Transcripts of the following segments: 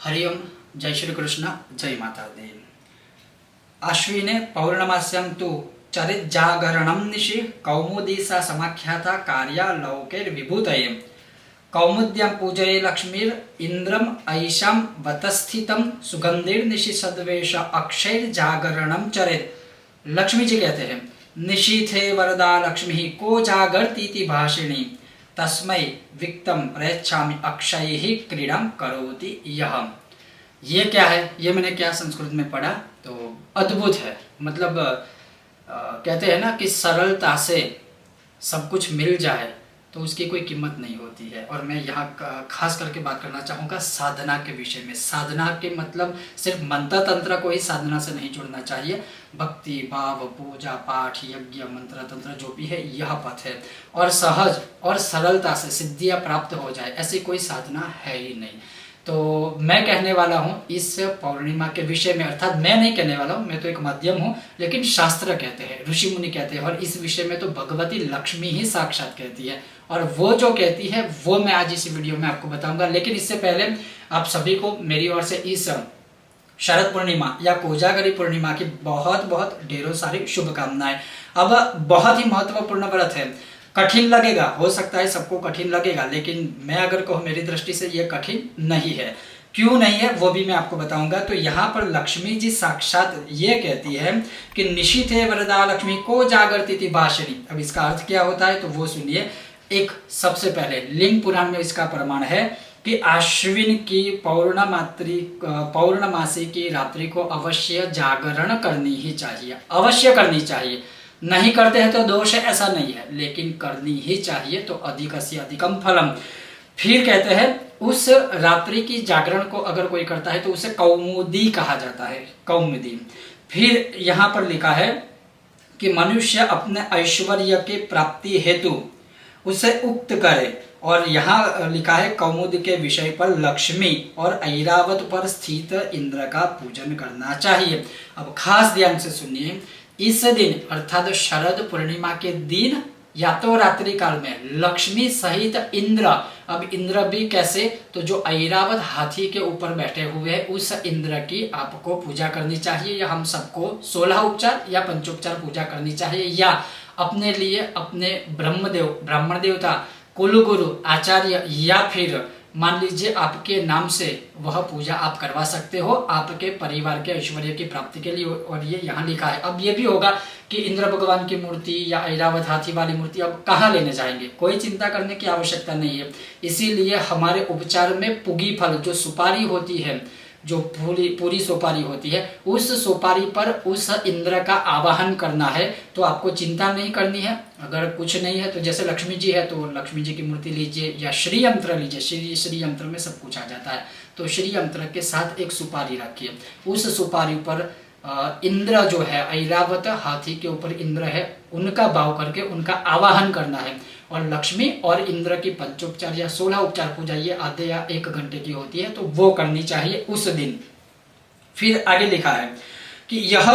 हरिओम। जय श्री कृष्ण। जय माता दी। आश्विने पौर्णमास्यां तु चरित जागरणं निशि कौमुदी सा समाख्याता कार्यालौकैर्विभूतये। कौमुद्यां पूजये लक्ष्मीर इंद्रम ऐशां वतस्थितं सुगंधिर्निशि सद्वेश अक्षैर जागरणं चरेत। लक्ष्मी जी कहते हैं, निशीथे वरदा लक्ष्मी को जागर्तीति भाषिणी तस्मै विक्तम प्रयच्छामि अक्षय ही क्रीड़ा करोति यह। ये क्या है? ये मैंने क्या संस्कृत में पढ़ा तो अद्भुत है। मतलब कहते हैं ना कि सरलता से सब कुछ मिल जाए तो उसकी कोई कीमत नहीं होती है। और मैं यहाँ खास करके बात करना चाहूँगा साधना के विषय में। साधना के मतलब सिर्फ मंत्र तंत्र को ही साधना से नहीं जोड़ना चाहिए। भक्ति भाव पूजा पाठ यज्ञ मंत्र तंत्र जो भी है यह पथ है, और सहज और सरलता से सिद्धियाँ प्राप्त हो जाए ऐसी कोई साधना है ही नहीं। तो मैं कहने वाला हूँ इस पौर्णिमा के विषय में, अर्थात मैं नहीं कहने वाला हूँ, मैं तो एक माध्यम हूँ, लेकिन शास्त्र कहते हैं, ऋषि मुनि कहते हैं, और इस विषय में तो भगवती लक्ष्मी ही साक्षात कहती है। और वो जो कहती है वो मैं आज इस वीडियो में आपको बताऊंगा। लेकिन इससे पहले आप सभी को मेरी ओर से इस शरद पूर्णिमा या कोजागरी पूर्णिमा की बहुत बहुत ढेरों सारी शुभकामनाएं। अब बहुत ही महत्वपूर्ण व्रत है। कठिन लगेगा, हो सकता है सबको कठिन लगेगा, लेकिन मैं अगर कहूँ मेरी दृष्टि से ये कठिन नहीं है। क्यों नहीं है वो भी मैं आपको बताऊंगा। तो यहाँ पर लक्ष्मी जी साक्षात ये कहती है कि निशीथे वरदा लक्ष्मी को जागरती थी भाषिणी। अब इसका अर्थ क्या होता है तो वो सुनिए। एक सबसे पहले लिंग पुराण में इसका प्रमाण है कि आश्विन की पौर्णमासी की रात्रि को अवश्य जागरण करनी ही चाहिए, अवश्य करनी चाहिए। नहीं करते हैं तो दोष है ऐसा नहीं है, लेकिन करनी ही चाहिए तो अधिकस्य अधिकम फलम। फिर कहते हैं उस रात्रि की जागरण को अगर कोई करता है तो उसे कौमुदी कहा जाता है, कौमुदी। फिर यहाँ पर लिखा है कि मनुष्य अपने ऐश्वर्य की प्राप्ति हेतु उसे उक्त करे। और यहाँ लिखा है कौमुद के विषय पर लक्ष्मी और ऐरावत पर स्थित इंद्र का पूजन करना चाहिए। अब खास ध्यान से सुनिए, इस दिन अर्थात शरद पूर्णिमा के दिन या तो रात्रि काल में लक्ष्मी सहित इंद्र, अब इंद्र भी कैसे, तो जो ऐरावत हाथी के ऊपर बैठे हुए हैं उस इंद्र की आपको पूजा करनी चाहिए, या हम सबको 16 उपचार या पंचोपचार पूजा करनी चाहिए, या अपने लिए अपने ब्राह्मण देवता कुल गुरु आचार्य, या फिर मान लीजिए आपके नाम से वह पूजा आप करवा सकते हो आपके परिवार के ऐश्वर्य की प्राप्ति के लिए। और ये यहाँ लिखा है। अब ये भी होगा कि इंद्र भगवान की मूर्ति या ऐरावत हाथी वाली मूर्ति अब कहाँ लेने जाएंगे, कोई चिंता करने की आवश्यकता नहीं है। इसीलिए हमारे उपचार में पुगी फल जो सुपारी होती है, जो पूरी सोपारी होती है, उस सोपारी पर उस इंद्र का आवाहन करना है। तो आपको चिंता नहीं करनी है। अगर कुछ नहीं है तो जैसे लक्ष्मी जी है तो लक्ष्मी जी की मूर्ति लीजिए, या श्री यंत्र लीजिए। श्री यंत्र में सब कुछ आ जाता है। तो श्री यंत्र के साथ एक सुपारी रखिए। उस सुपारी पर इंद्र जो है, ऐरावत हाथी के ऊपर इंद्र है, उनका भाव करके उनका आवाहन करना है। और लक्ष्मी और इंद्र की पंचोपचार या 16 उपचार पूजा ये आधे या 1 घंटे की होती है, तो वो करनी चाहिए उस दिन। फिर आगे लिखा है कि यह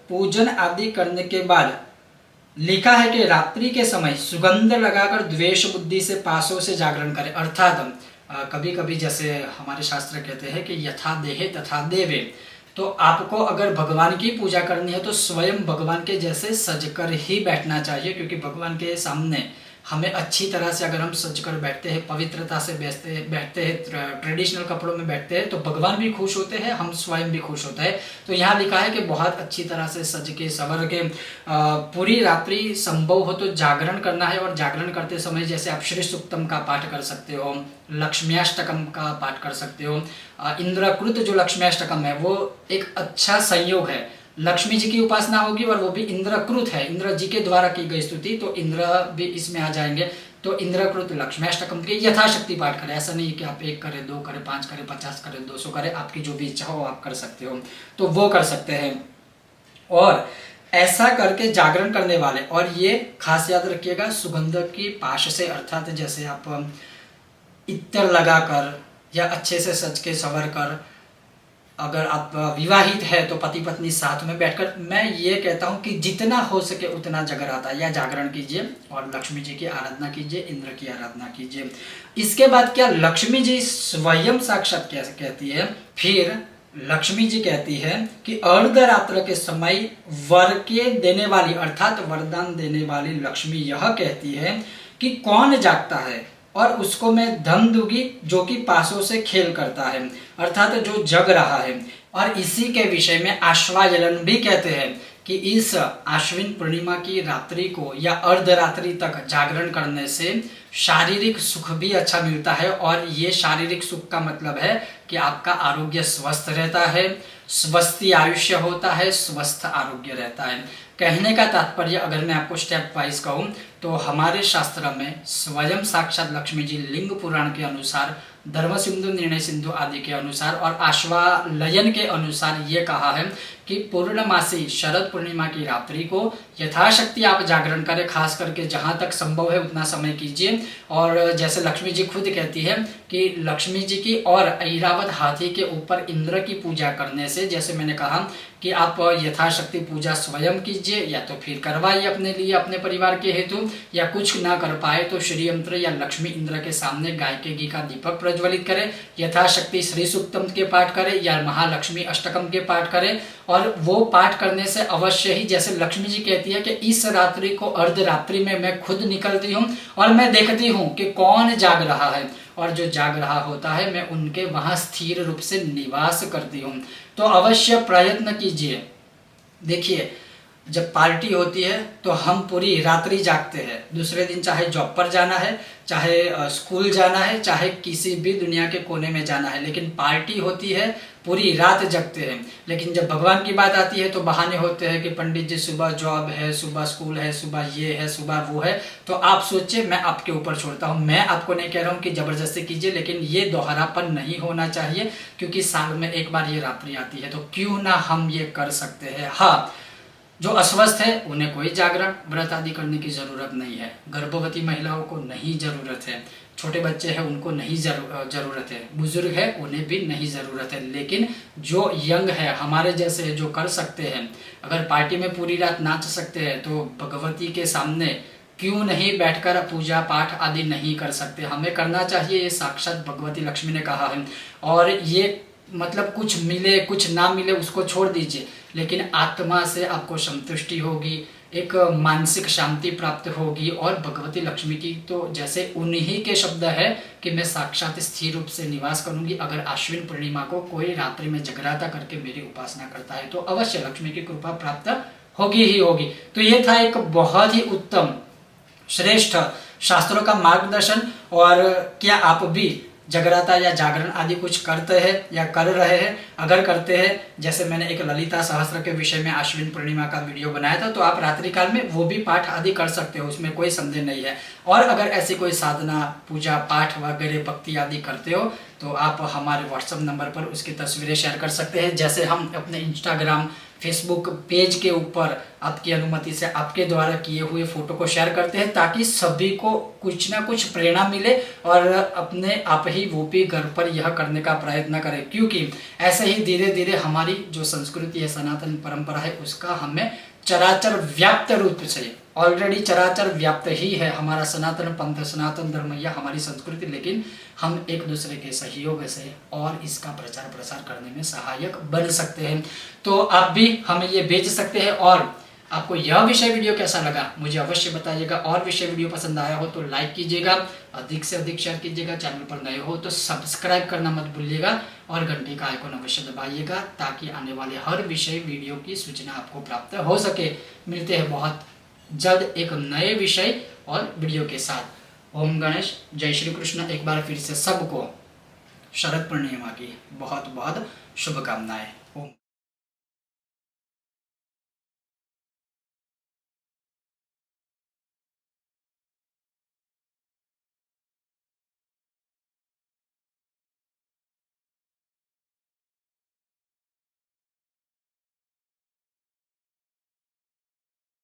पूजन आदि करने के बाद लिखा है कि रात्रि के समय सुगंध लगाकर द्वेष बुद्धि से पासों से जागरण करें। अर्थात कभी कभी जैसे हमारे शास्त्र कहते हैं कि यथा देहे तथा देवे, तो आपको अगर भगवान की पूजा करनी है तो स्वयं भगवान के जैसे सजकर ही बैठना चाहिए। क्योंकि भगवान के सामने हमें अच्छी तरह से अगर हम सजकर बैठते हैं, पवित्रता से बैठते हैं, ट्रेडिशनल कपड़ों में बैठते हैं, तो भगवान भी खुश होते हैं, हम स्वयं भी खुश होते हैं। तो यहाँ लिखा है कि बहुत अच्छी तरह से सज के सवर के पूरी रात्रि संभव हो तो जागरण करना है। और जागरण करते समय जैसे आप श्री सूक्तम का पाठ कर सकते हो, लक्ष्म्याष्टकम का पाठ कर सकते हो। इंद्रकृत जो लक्ष्म्याष्टकम है वो एक अच्छा संयोग है। लक्ष्मी जी की उपासना होगी और वो भी इंद्रकृत है, इंद्र जी के द्वारा की गई स्तुति, तो इंद्र भी इसमें आ जाएंगे। तो इंद्रकृत लक्ष्म्याष्टकम के यथाशक्ति पाठ करें। ऐसा नहीं कि आप 1 करें, 2 करें, 5 करें, 50 करें, 200 करें, आपकी जो भी इच्छा हो आप कर सकते हो, तो वो कर सकते हैं। और ऐसा करके जागरण करने वाले, और ये खास याद रखिएगा, सुगंध की पाश से, अर्थात जैसे आप इत्र लगाकर या अच्छे से सज के संवर कर अगर आप विवाहित है तो पति पत्नी साथ में बैठकर, मैं ये कहता हूँ कि जितना हो सके उतना जगराता या जागरण कीजिए और लक्ष्मी जी की आराधना कीजिए, इंद्र की आराधना कीजिए। इसके बाद क्या लक्ष्मी जी स्वयं साक्षात कैसे कहती है, फिर लक्ष्मी जी कहती है कि अर्धरात्र के समय वर के देने वाली अर्थात वरदान देने वाली लक्ष्मी यह कहती है कि कौन जागता है और उसको मैं धन दूंगी जो कि पासों से खेल करता है, अर्थात जो जग रहा है। और इसी के विषय में आश्वायलन भी कहते हैं कि इस आश्विन पूर्णिमा की रात्रि को या अर्धरात्रि तक जागरण करने से शारीरिक सुख भी अच्छा मिलता है। और ये शारीरिक सुख का मतलब है कि आपका आरोग्य स्वस्थ रहता है, स्वस्थ आयुष्य होता है, स्वस्थ आरोग्य रहता है। कहने का तात्पर्य अगर मैं आपको स्टेप वाइज कहूँ तो हमारे शास्त्र में स्वयं साक्षात लक्ष्मी जी लिंग पुराण के अनुसार, धर्म सिंधु, निर्णय सिंधु आदि के अनुसार और आश्वालयन के अनुसार ये कहा है कि पूर्णमासी शरद पूर्णिमा की रात्रि को यथाशक्ति आप जागरण करें, खास करके जहाँ तक संभव है उतना समय कीजिए। और जैसे लक्ष्मी जी खुद कहती है कि लक्ष्मी जी की और ऐरावत हाथी के ऊपर इंद्र की पूजा करने से, जैसे मैंने कहा कि आप यथाशक्ति पूजा स्वयं कीजिए या तो फिर करवाइए अपने लिए, अपने परिवार के हेतु, या कुछ ना कर पाए तो श्री यंत्र या लक्ष्मी इंद्र के सामने गाय के घी का दीपक प्रज्वलित करें, यथाशक्ति श्री सूक्तम के पाठ करें या महालक्ष्मी अष्टकम के पाठ करें। और वो पाठ करने से अवश्य ही, जैसे लक्ष्मी जी कहती है कि इस रात्रि को अर्धरात्रि में मैं खुद निकलती हूँ और मैं देखती हूँ कि कौन जाग रहा है, और जो जाग रहा होता है मैं उनके वहां स्थिर रूप से निवास करती हूँ। तो अवश्य प्रयत्न कीजिए। देखिए, जब पार्टी होती है तो हम पूरी रात्रि जागते हैं, दूसरे दिन चाहे जॉब पर जाना है, चाहे स्कूल जाना है, चाहे किसी भी दुनिया के कोने में जाना है, लेकिन पार्टी होती है पूरी रात जगते हैं। लेकिन जब भगवान की बात आती है तो बहाने होते हैं कि पंडित जी सुबह जॉब है, सुबह स्कूल है, सुबह ये है, सुबह वो है। तो आप सोचिए, मैं आपके ऊपर छोड़ता हूँ, मैं आपको नहीं कह रहा हूँ कि जबरदस्ती कीजिए, लेकिन ये दोहरापन नहीं होना चाहिए, क्योंकि साल में एक बार ये रात्रि आती है, तो क्यों ना हम ये कर सकते हैं। हाँ, जो अस्वस्थ है उन्हें कोई जागरण व्रत आदि करने की जरूरत नहीं है, गर्भवती महिलाओं को नहीं जरूरत है, छोटे बच्चे हैं उनको नहीं जरूरत है, बुजुर्ग है उन्हें भी नहीं जरूरत है। लेकिन जो यंग है, हमारे जैसे, जो कर सकते हैं, अगर पार्टी में पूरी रात नाच सकते हैं तो भगवती के सामने क्यों नहीं बैठकर पूजा पाठ आदि नहीं कर सकते। हमें करना चाहिए, ये साक्षात भगवती लक्ष्मी ने कहा है। और ये मतलब कुछ मिले कुछ ना मिले उसको छोड़ दीजिए, लेकिन आत्मा से आपको संतुष्टि होगी, एक मानसिक शांति प्राप्त होगी। और भगवती लक्ष्मी की तो जैसे उन्हीं के शब्द है कि मैं साक्षात स्थिर रूप से निवास करूंगी। अगर आश्विन पूर्णिमा को कोई रात्रि में जगराता करके मेरी उपासना करता है तो अवश्य लक्ष्मी की कृपा प्राप्त होगी ही होगी। तो ये था एक बहुत ही उत्तम श्रेष्ठ शास्त्रों का मार्गदर्शन। और क्या आप भी जगराता या जागरण आदि कुछ करते हैं या कर रहे हैं? अगर करते हैं, जैसे मैंने एक ललिता सहस्त्र के विषय में आश्विन पूर्णिमा का वीडियो बनाया था, तो आप रात्रि काल में वो भी पाठ आदि कर सकते हो, उसमें कोई संदेह नहीं है। और अगर ऐसी कोई साधना, पूजा पाठ वगैरह भक्ति आदि करते हो तो आप हमारे व्हाट्सएप नंबर पर उसकी तस्वीरें शेयर कर सकते हैं, जैसे हम अपने इंस्टाग्राम फेसबुक पेज के ऊपर आपकी अनुमति से आपके द्वारा किए हुए फोटो को शेयर करते हैं, ताकि सभी को कुछ ना कुछ प्रेरणा मिले और अपने आप ही वो भी घर पर यह करने का प्रयत्न करें। क्योंकि ऐसे ही धीरे धीरे हमारी जो संस्कृति है, सनातन परंपरा है, उसका हमें चराचर व्याप्त रूप से, ऑलरेडी चराचर व्याप्त ही है हमारा सनातन पंथ, सनातन धर्म या हमारी संस्कृति, लेकिन हम एक दूसरे के सहयोग से और इसका प्रचार प्रसार करने में सहायक बन सकते हैं। तो आप भी हमें ये भेज सकते हैं। और आपको यह विषय वीडियो कैसा लगा मुझे अवश्य बताइएगा, और विषय वीडियो पसंद आया हो तो लाइक कीजिएगा, अधिक से अधिक शेयर कीजिएगा, चैनल पर नए हो तो सब्सक्राइब करना मत भूलिएगा और घंटी का आइकॉन अवश्य दबाइएगा, ताकि आने वाले हर विषय वीडियो की सूचना आपको प्राप्त हो सके। मिलते हैं बहुत जल्द एक नए विषय और वीडियो के साथ। ओम गणेश, जय श्री कृष्ण। एक बार फिर से सबको शरद पूर्णिमा की बहुत बहुत शुभकामनाएं।